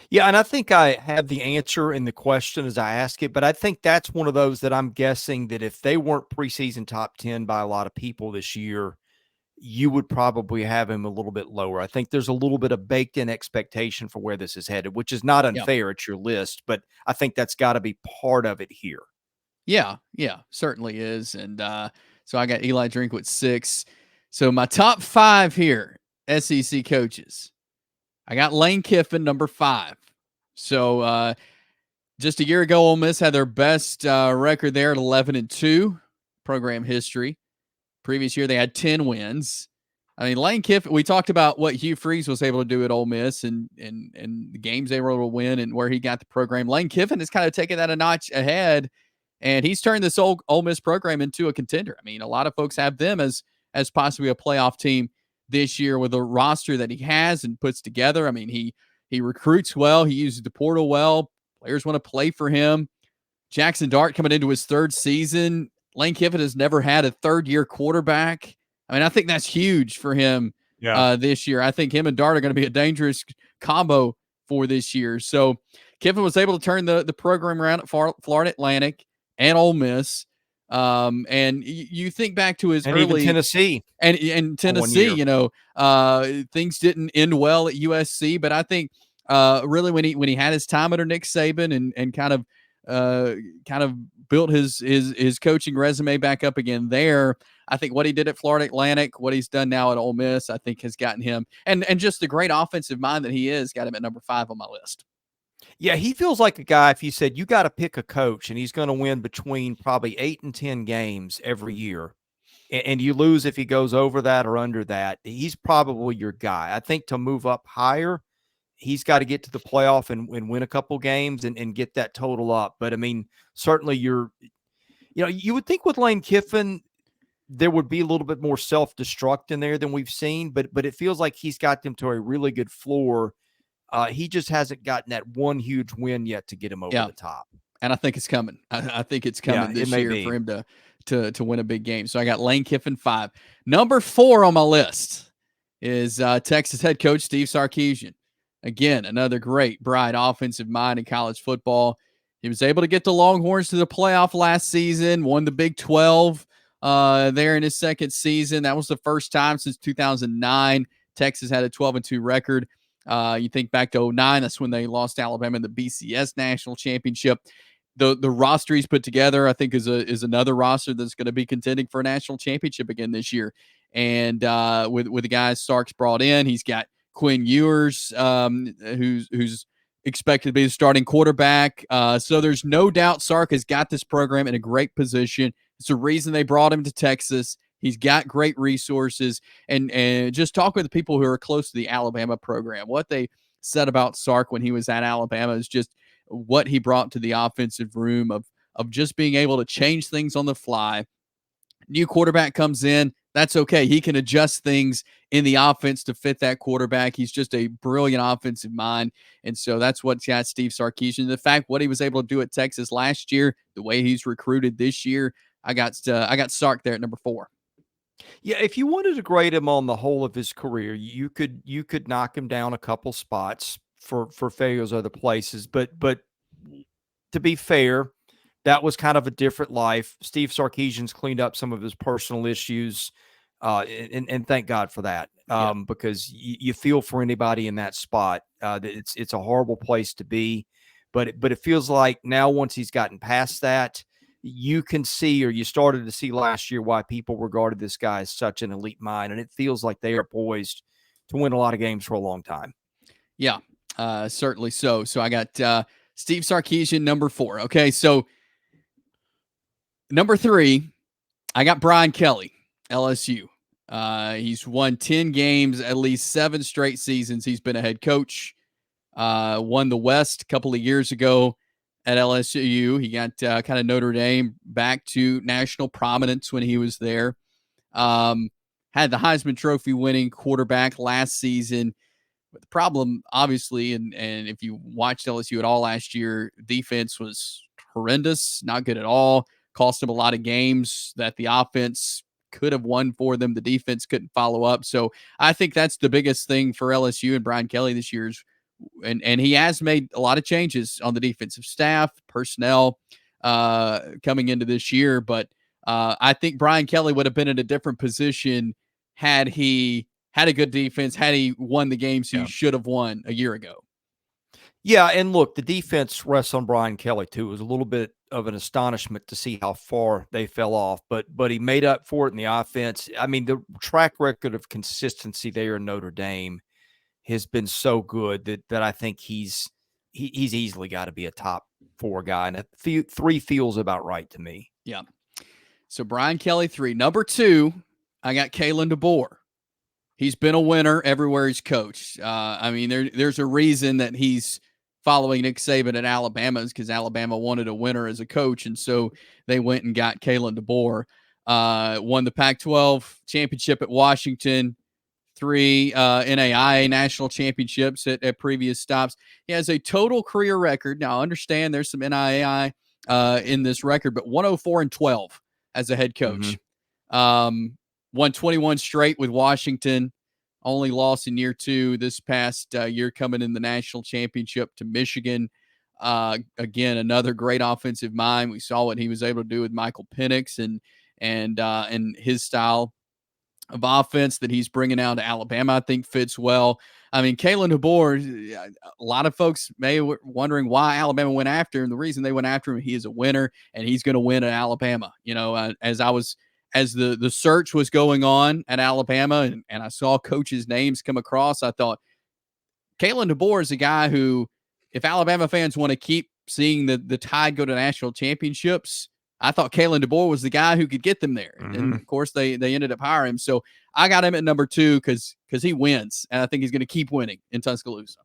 Yeah, and I think I have the answer in the question as I ask it, but I think that's one of those that I'm guessing that if they weren't preseason top 10 by a lot of people this year, you would probably have him a little bit lower. I think there's a little bit of baked in expectation for where this is headed, which is not unfair. It's your list, but I think that's got to be part of it here. Yeah, certainly is. And so I got Eli Drinkwitz 6. So my top 5 here, SEC coaches. I got Lane Kiffin, number 5. So just a year ago, Ole Miss had their best record there at 11-2 program history. Previous year, they had 10 wins. I mean, Lane Kiffin, we talked about what Hugh Freeze was able to do at Ole Miss and the games they were able to win and where he got the program. Lane Kiffin has kind of taken that a notch ahead, and he's turned this Ole Miss program into a contender. I mean, a lot of folks have them as possibly a playoff team this year with the roster that he has and puts together. I mean, he recruits well. He uses the portal well. Players want to play for him. Jackson Dart coming into his 3rd season. Lane Kiffin has never had a 3rd-year quarterback. I mean, I think that's huge for him this year. I think him and Dart are going to be a dangerous combo for this year. So Kiffin was able to turn the program around at Florida Atlantic and Ole Miss. And you think back to his early Tennessee and Tennessee, things didn't end well at USC, but I think really when he had his time under Nick Saban and kind of built his coaching resume back up again there, I think what he did at Florida Atlantic, what he's done now at Ole Miss, I think has gotten him and just the great offensive mind that he is, got him at number 5 on my list. Yeah, he feels like a guy, if you said you got to pick a coach and he's going to win between probably 8 and 10 games every year, and you lose if he goes over that or under that, he's probably your guy. I think to move up higher, he's got to get to the playoff and win a couple games and get that total up. But, I mean, certainly you would think with Lane Kiffin, there would be a little bit more self-destruct in there than we've seen, but it feels like he's got them to a really good floor. He just hasn't gotten that one huge win yet to get him over the top. And I think it's coming. I think it's coming this year for him to win a big game. So I got Lane Kiffin 5. Number 4 on my list is Texas head coach Steve Sarkisian. Again, another great, bright offensive mind in college football. He was able to get the Longhorns to the playoff last season, won the Big 12 there in his 2nd season. That was the first time since 2009 Texas had a 12-2 record. You think back to 2009, that's when they lost Alabama in the BCS National Championship. The roster he's put together, I think, is another roster that's going to be contending for a national championship again this year. And with the guys Sark's brought in, he's got Quinn Ewers, who's expected to be the starting quarterback. So there's no doubt Sark has got this program in a great position. It's the reason they brought him to Texas. He's got great resources, and just talking with the people who are close to the Alabama program, what they said about Sark when he was at Alabama is just what he brought to the offensive room of just being able to change things on the fly. New quarterback comes in, that's okay. He can adjust things in the offense to fit that quarterback. He's just a brilliant offensive mind. And so that's what's got Steve Sarkisian. The fact what he was able to do at Texas last year, the way he's recruited this year, I got Sark there at number 4. Yeah, if you wanted to grade him on the whole of his career, you could knock him down a couple spots for failures other places, but to be fair, that was kind of a different life. Steve Sarkisian's cleaned up some of his personal issues, and thank God for that, because you feel for anybody in that spot. It's a horrible place to be, but it feels like now once he's gotten past that, you can see, or you started to see last year, why people regarded this guy as such an elite mind, and it feels like they are poised to win a lot of games for a long time. Yeah, certainly so. So I got Steve Sarkisian, number 4. Okay, so number 3, I got Brian Kelly, LSU. He's won 10 games, at least 7 straight seasons. He's been a head coach. Won the West a couple of years ago at LSU. He got kind of Notre Dame back to national prominence when he was there. Had the Heisman Trophy winning quarterback last season. But the problem, obviously, and if you watched LSU at all last year, defense was horrendous, not good at all. Cost them a lot of games that the offense could have won for them. The defense couldn't follow up. So I think that's the biggest thing for LSU and Brian Kelly this year is, and he has made a lot of changes on the defensive staff, personnel coming into this year. But I think Brian Kelly would have been in a different position had he had a good defense, had he won the games he should have won a year ago. Yeah, and look, the defense rests on Brian Kelly too. It was a little bit of an astonishment to see how far they fell off, but he made up for it in the offense. I mean, the track record of consistency there in Notre Dame has been so good that I think he's easily got to be a top 4 guy, and 3 feels about right to me. Yeah. So Brian Kelly 3. Number 2, I got Kalen DeBoer. He's been a winner everywhere he's coached. I mean, there's a reason that he's following Nick Saban at Alabama, is because Alabama wanted a winner as a coach, and so they went and got Kalen DeBoer. Won the Pac-12 championship at Washington, 3 NAIA national championships at previous stops. He has a total career record. Now, I understand there's some NAIA in this record, but 104-12 as a head coach. Won 21 straight with Washington. Only lost in year 2 this past year, coming in the national championship to Michigan. Again, another great offensive mind. We saw what he was able to do with Michael Penix and his style of offense that he's bringing out to Alabama, I think fits well. I mean, Kalen DeBoer, a lot of folks may be wondering why Alabama went after him. The reason they went after him, he is a winner, and he's going to win at Alabama. You know, as the search was going on at Alabama and I saw coaches' names come across, I thought Kalen DeBoer is a guy who, if Alabama fans want to keep seeing the Tide go to national championships, I thought Kalen DeBoer was the guy who could get them there. And of course, they ended up hiring him. So I got him at number 2 because he wins, and I think he's going to keep winning in Tuscaloosa.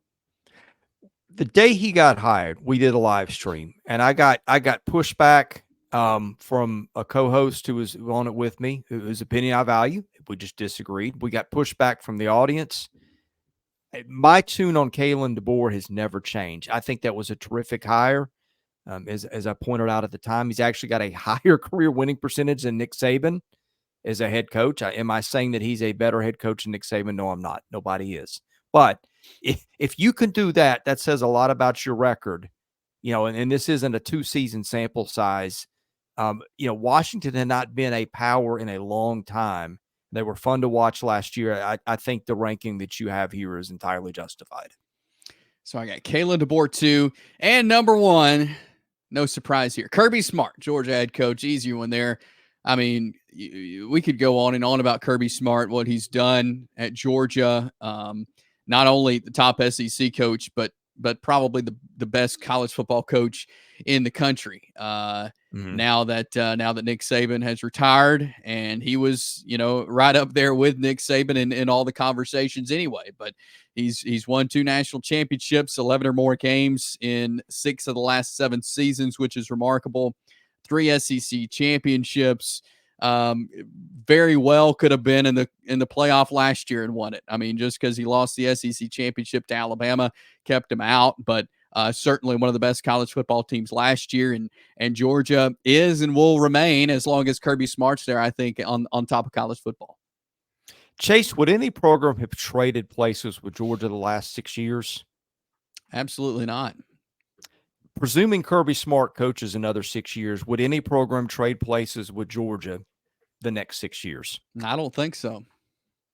The day he got hired, we did a live stream, and I got pushback from a co-host who was on it with me, whose opinion I value. We just disagreed. We got pushback from the audience. My tune on Kalen DeBoer has never changed. I think that was a terrific hire. As I pointed out at the time, he's actually got a higher career winning percentage than Nick Saban as a head coach. Am I saying that he's a better head coach than Nick Saban? No, I'm not. Nobody is. But if you can do that, that says a lot about your record. You know, and this isn't a 2-season sample size. You know, Washington had not been a power in a long time. They were fun to watch last year. I think the ranking that you have here is entirely justified. So I got Kalen DeBoer 2, and number 1, no surprise here, Kirby Smart, Georgia head coach. Easier one there. I mean, we could go on and on about Kirby Smart, what he's done at Georgia. Not only the top SEC coach, but but probably the best college football coach in the country. Now that Nick Saban has retired, and he was, right up there with Nick Saban in all the conversations anyway. But he's won 2 national championships, 11 or more games in 6 of the last 7 seasons, which is remarkable. 3 SEC championships. Very well could have been in the playoff last year and won it. I mean, just because he lost the SEC championship to Alabama kept him out, but certainly one of the best college football teams last year, and Georgia is and will remain as long as Kirby Smart's there, I think, on top of college football. Chase, would any program have traded places with Georgia the last 6 years? Absolutely not. Presuming Kirby Smart coaches another 6 years, would any program trade places with Georgia the next 6 years? I don't think so.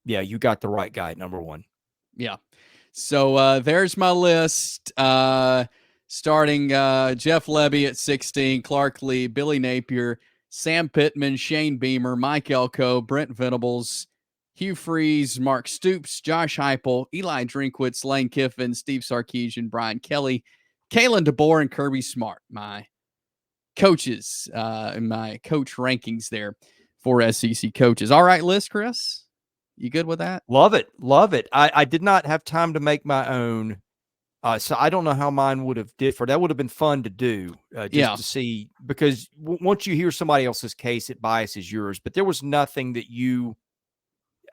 Yeah, you got the right guy, number one. Yeah. So there's my list. Starting Jeff Lebby at 16, Clark Lee, Billy Napier, Sam Pittman, Shane Beamer, Mike Elko, Brent Venables, Hugh Freeze, Mark Stoops, Josh Heupel, Eli Drinkwitz, Lane Kiffin, Steve Sarkisian, Brian Kelly, Kalen DeBoer, and Kirby Smart. My coaches, my coach rankings there for SEC coaches. All right, list, Chris. You good with that? Love it. Love it. I did not have time to make my own. So I don't know how mine would have differed. That would have been fun to do to see, because once you hear somebody else's case, it biases yours. But there was nothing that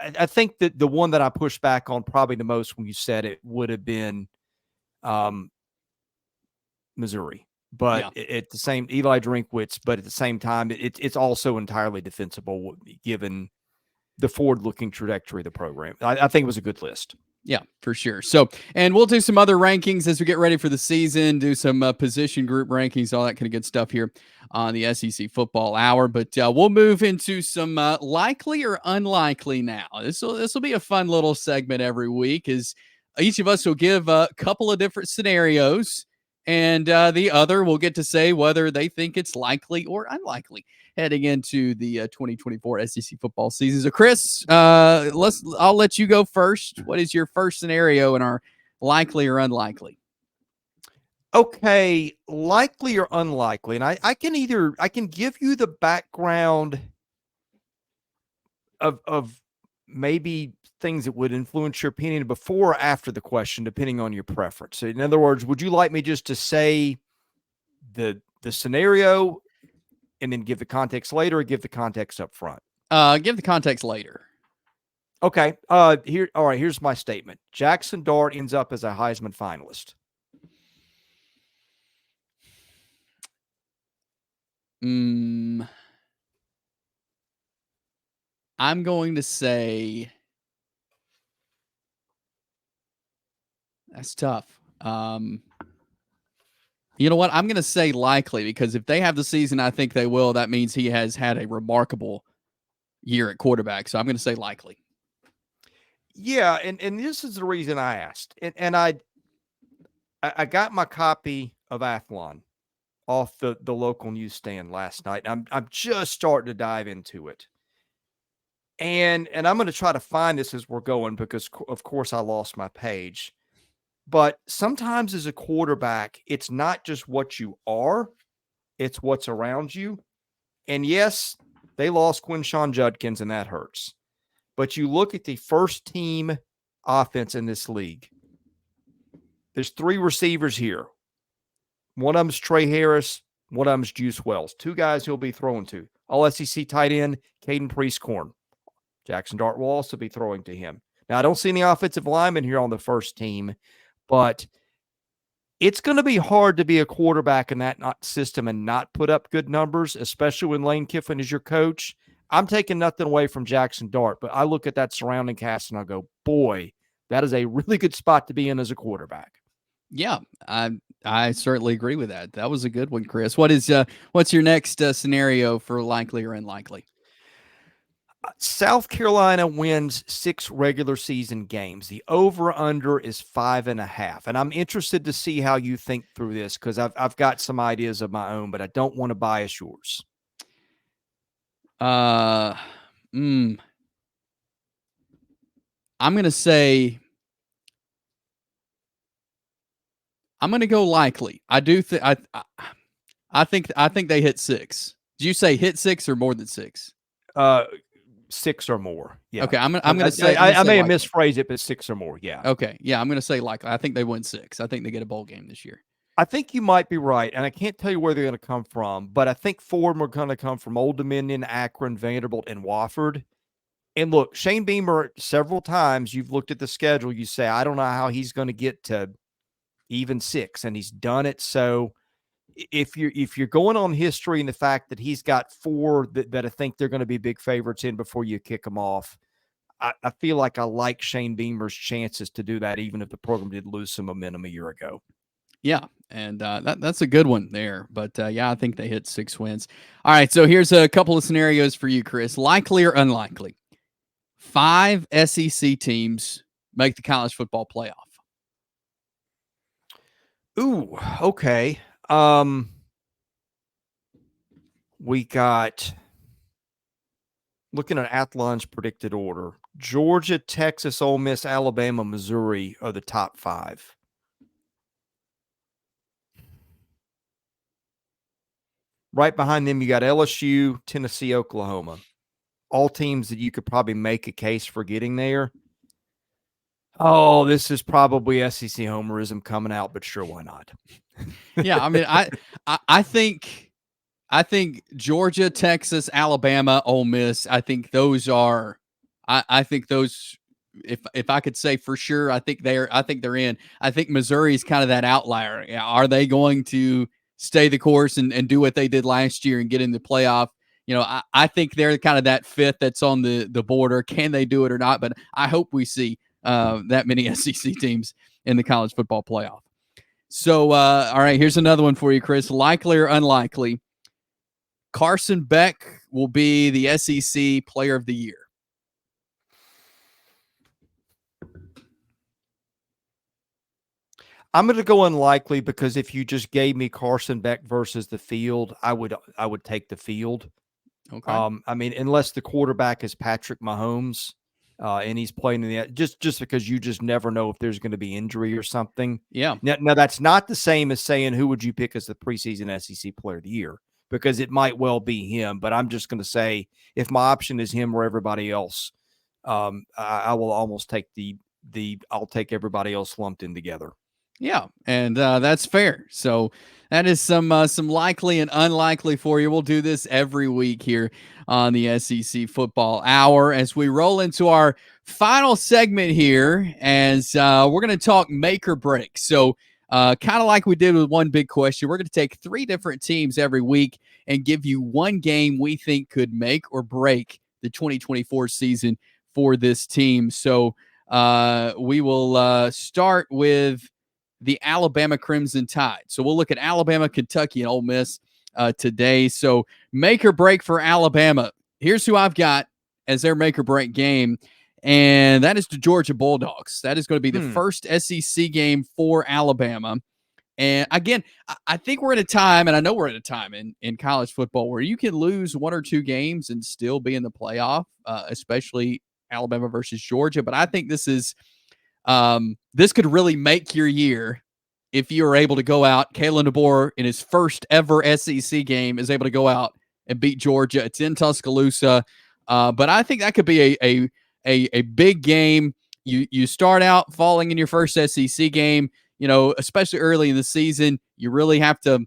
I think that the one that I pushed back on probably the most when you said it would have been Missouri. But at the same, Eli Drinkwitz, but at the same time, it's also entirely defensible given the forward-looking trajectory of the program. I think it was a good list. Yeah, for sure. So, and we'll do some other rankings as we get ready for the season, do some position group rankings, all that kind of good stuff here on the SEC Football Hour. But we'll move into some likely or unlikely now. This will be a fun little segment every week, as each of us will give a couple of different scenarios, and the other will get to say whether they think it's likely or unlikely heading into the 2024 SEC football season. So, Chris, I'll let you go first. What is your first scenario in our likely or unlikely? Okay, likely or unlikely, and I can give you the background of maybe things that would influence your opinion before or after the question, depending on your preference. So in other words, would you like me just to say the scenario and then give the context later, or give the context up front? Give the context later. Okay. All right. Here's my statement. Jaxson Dart ends up as a Heisman finalist. I'm going to say that's tough. You know what? I'm going to say likely, because if they have the season I think they will, that means he has had a remarkable year at quarterback. So I'm going to say likely. Yeah, and this is the reason I asked. And I got my copy of Athlon off the local newsstand last night. I'm just starting to dive into it. And I'm going to try to find this as we're going, because of course I lost my page. But sometimes as a quarterback, it's not just what you are, it's what's around you. And yes, they lost Quinshon Judkins, and that hurts. But you look at the first team offense in this league. There's 3 receivers here. One of them's Trey Harris. One of them's Juice Wells. 2 guys he'll be throwing to. All SEC tight end, Caden Prieskorn. Jaxson Dart will also be throwing to him. Now, I don't see any offensive linemen here on the first team, but it's going to be hard to be a quarterback in that system and not put up good numbers, especially when Lane Kiffin is your coach. I'm taking nothing away from Jaxson Dart, but I look at that surrounding cast and I go, boy, that is a really good spot to be in as a quarterback. Yeah, I certainly agree with that. That was a good one, Chris. What's your next scenario for likely or unlikely? South Carolina wins 6 regular season games. The over-under is 5.5. And I'm interested to see how you think through this, because I've got some ideas of my own, but I don't want to bias yours. I'm going to say I'm going to go likely. I do think I think they hit 6. Did you say hit 6 or more than 6? 6 or more. Yeah. Okay, I'm I, going to say I may have likely. misphrased it, but 6 or more. Yeah. Okay, yeah, I'm going to say likely. I think they win 6. I think they get a bowl game this year. I think you might be right, and I can't tell you where they're going to come from, but I think 4 are going to come from Old Dominion, Akron, Vanderbilt, and Wofford. And look, Shane Beamer, several times you've looked at the schedule, you say, I don't know how he's going to get to even 6, and he's done it. So if you're going on history and the fact that he's got 4 that I think they're going to be big favorites in before you kick them off, I feel like I like Shane Beamer's chances to do that, even if the program did lose some momentum a year ago. Yeah, and that's a good one there. But yeah, I think they hit 6 wins. All right, so here's a couple of scenarios for you, Chris. Likely or unlikely? 5 SEC teams make the college football playoff. Ooh, okay. We got, looking at Athlon's predicted order, Georgia, Texas, Ole Miss, Alabama, Missouri are the top 5. Right behind them, you got LSU, Tennessee, Oklahoma. All teams that you could probably make a case for getting there. Oh, this is probably SEC homerism coming out, but sure, why not? Yeah, I mean, I think Georgia, Texas, Alabama, Ole Miss. I think those are. I think those. If I could say for sure, I think they're in. I think Missouri is kind of that outlier. Are they going to stay the course and do what they did last year and get in the playoff? You know, I think they're kind of that 5th that's on the border. Can they do it or not? But I hope we see that many SEC teams in the college football playoff. So, all right, here's another one for you, Chris. Likely or unlikely? Carson Beck will be the SEC Player of the Year. I'm going to go unlikely because if you just gave me Carson Beck versus the field, I would take the field. Okay. I mean, unless the quarterback is Patrick Mahomes, and he's playing in the just because you just never know if there's going to be injury or something. Yeah. Now that's not the same as saying who would you pick as the preseason SEC Player of the Year, because it might well be him. But I'm just going to say if my option is him or everybody else, I will almost take I'll take everybody else lumped in together. Yeah, and that's fair. So that is some likely and unlikely for you. We'll do this every week here on the SEC Football Hour as we roll into our final segment here, as we're going to talk make or break. So kind of like we did with one big question, we're going to take 3 different teams every week and give you one game we think could make or break the 2024 season for this team. So we will start with the Alabama Crimson Tide. So we'll look at Alabama, Kentucky, and Ole Miss today. So make or break for Alabama. Here's who I've got as their make or break game, and that is the Georgia Bulldogs. That is going to be the first SEC game for Alabama. And again, I think we're at a time, and I know we're at a time in college football where you can lose 1 or 2 games and still be in the playoff, especially Alabama versus Georgia. But I think this is this could really make your year if you are able to go out. Kalen DeBoer, in his first ever SEC game, is able to go out and beat Georgia. It's in Tuscaloosa, but I think that could be a big game. You start out falling in your first SEC game, you know, especially early in the season. You really have to,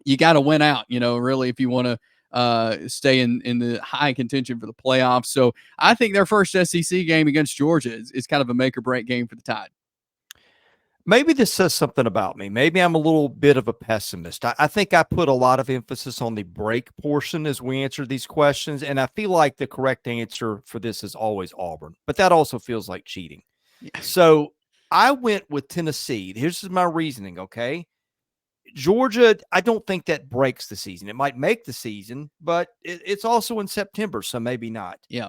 you got to win out, you know, really, if you want to stay in the high contention for the playoffs. So I think their first SEC game against Georgia is kind of a make or break game for the Tide. Maybe this says something about me. Maybe I'm a little bit of a pessimist. I think I put a lot of emphasis on the break portion as we answer these questions, and I feel like the correct answer for this is always Auburn, but that also feels like cheating. Yeah. So I went with Tennessee. Here's my reasoning, okay? Georgia, I don't think that breaks the season. It might make the season, but it's also in September, so maybe not. Yeah.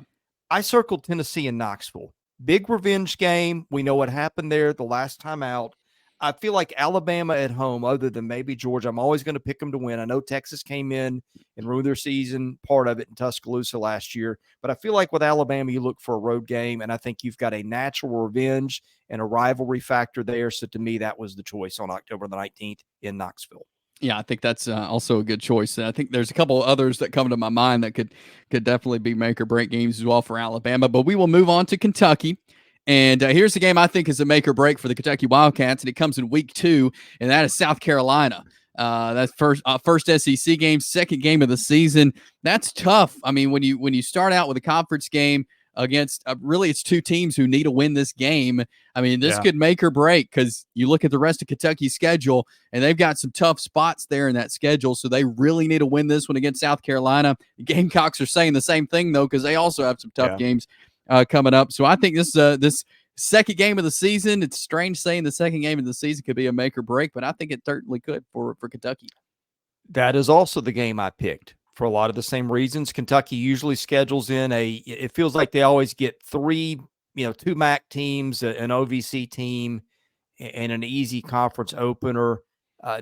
I circled Tennessee and Knoxville. Big revenge game. We know what happened there the last time out. I feel like Alabama at home, other than maybe Georgia, I'm always going to pick them to win. I know Texas came in and ruined their season, part of it in Tuscaloosa last year. But I feel like with Alabama, you look for a road game, and I think you've got a natural revenge and a rivalry factor there. So to me, that was the choice on October the 19th in Knoxville. Yeah, I think that's also a good choice. And I think there's a couple of others that come to my mind that could definitely be make or break games as well for Alabama. But we will move on to Kentucky. And here's the game I think is a make or break for the Kentucky Wildcats, and it comes in week 2, and that is South Carolina. That's first SEC game, second game of the season. That's tough. I mean, when you start out with a conference game against really it's two teams who need to win this game. I mean, this could make or break, because you look at the rest of Kentucky's schedule, and they've got some tough spots there in that schedule, so they really need to win this one against South Carolina. The Gamecocks are saying the same thing, though, because they also have some tough games coming up. So I think this second game of the season, it's strange saying the second game of the season could be a make or break, but I think it certainly could for Kentucky. That is also the game I picked for a lot of the same reasons. Kentucky usually schedules in it feels like they always get 3, 2 MAC teams, an OVC team, and an easy conference opener.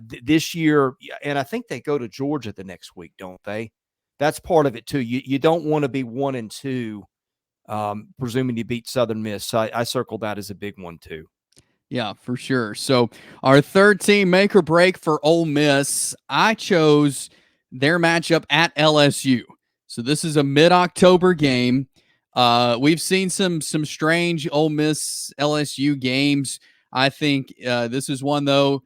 This year, and I think they go to Georgia the next week, don't they? That's part of it too. You don't want to be 1-2, presuming you beat Southern Miss. So I circled that as a big one too. Yeah, for sure. So our third team, make or break for Ole Miss. I chose their matchup at LSU. So this is a mid-October game. We've seen some strange Ole Miss LSU games. I think this is one, though.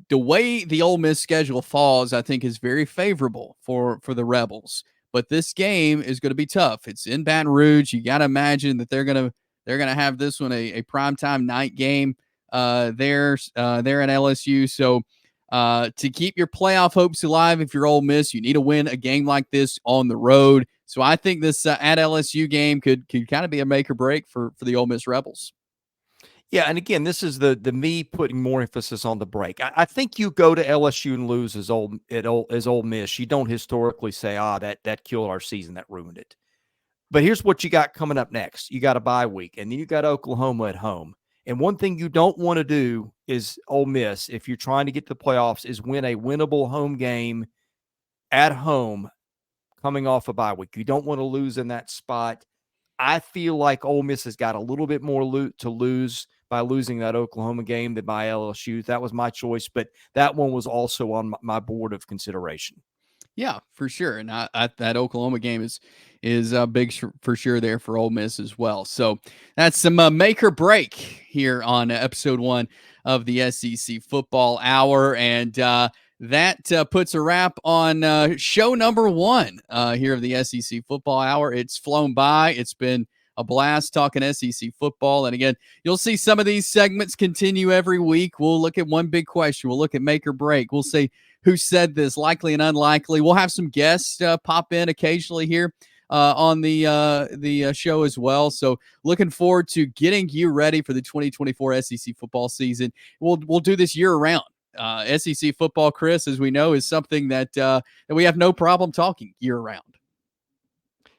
The way the Ole Miss schedule falls, I think, is very favorable for the Rebels. But this game is going to be tough. It's in Baton Rouge. You got to imagine that they're gonna have this one a primetime night game there at LSU. So to keep your playoff hopes alive, if you're Ole Miss, you need to win a game like this on the road. So I think this at LSU game could kind of be a make or break for the Ole Miss Rebels. Yeah, and again, this is the me putting more emphasis on the break. I think you go to LSU and lose as Ole Miss. You don't historically say, that killed our season, that ruined it. But here's what you got coming up next. You got a bye week, and then you got Oklahoma at home. And one thing you don't want to do is Ole Miss, if you're trying to get to the playoffs, is win a winnable home game at home coming off a bye week. You don't want to lose in that spot. I feel like Ole Miss has got a little bit more to lose by losing that Oklahoma game than by LSU. That was my choice, but that one was also on my board of consideration. Yeah, for sure. And that Oklahoma game is big for sure there for Ole Miss as well. So that's some make or break here on episode 1 of the SEC Football Hour. And that puts a wrap on show number 1 here of the SEC Football Hour. It's flown by. It's been a blast talking SEC football. And again, you'll see some of these segments continue every week. We'll look at one big question. We'll look at make or break. We'll say who said this, likely and unlikely. We'll have some guests pop in occasionally here on the show as well. So looking forward to getting you ready for the 2024 SEC football season. We'll do this year round. SEC football, Chris, as we know, is something that we have no problem talking year round.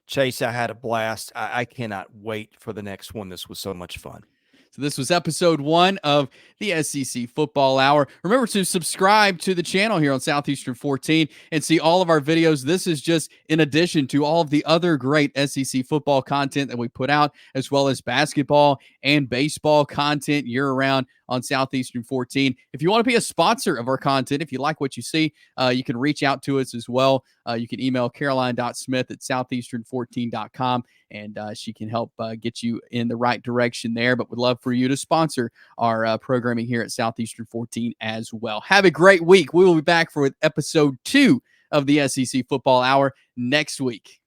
Chase, I had a blast. I cannot wait for the next one. This was so much fun. So this was episode 1 of the SEC Football Hour. Remember to subscribe to the channel here on Southeastern 14 and see all of our videos. This is just in addition to all of the other great SEC football content that we put out, as well as basketball and baseball content year-round on Southeastern 14. If you want to be a sponsor of our content, if you like what you see, you can reach out to us as well. You can email caroline.smith at southeastern14.com, and she can help get you in the right direction there. But would love for you to sponsor our programming here at Southeastern 14 as well. Have a great week. We will be back for episode 2 of the SEC Football Hour next week.